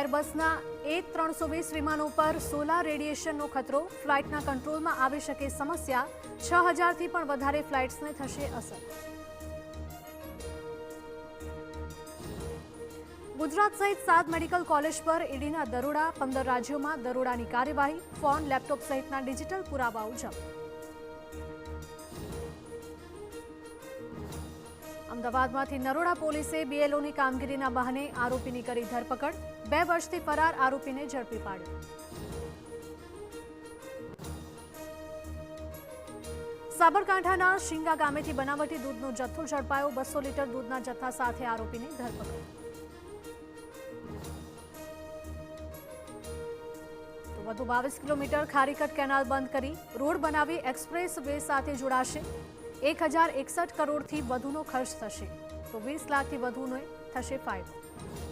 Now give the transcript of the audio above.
એરબસના A320 વિમાનો પર solar રેડિયેશનનો ખતરો, ફ્લાઇટના કંટ્રોલમાં આવી શકે સમસ્યા, 6000થી પણ વધારે ફ્લાઇટ્સને થશે અસર. ગુજરાત સહિત 7 મેડિકલ કોલેજ પર ઈડીના દરોડા, 15 રાજ્યોમાં દરોડાની કાર્યવાહી, ફોન, લેપટોપ સહિતના ડિજિટલ પુરાવાઓ જપ્ત. અમદાવાદમાંથી નરોડા પોલીસે બીએલઓની કામગીરીના બહાને આરોપીની કરી ધરપકડ, 2 વર્ષથી ફરાર આરોપીને ઝડપી પાડ્યો. સાબરકાંઠાના શિંગા ગામેથી બનાવટી દૂધનો જથ્થો ઝડપાયો, 200 લીટર દૂધના જથ્થા સાથે આરોપીની ધરપકડ. વધુ 22 કિલોમીટર ખારીકટ કેનાલ બંધ કરી રોડ બનાવી એક્સપ્રેસ વે સાથે જોડાશે. 1061 કરોડથી વધુનો ખર્ચ થશે, તો 20 લાખથી વધુનો થશે ફાયદો.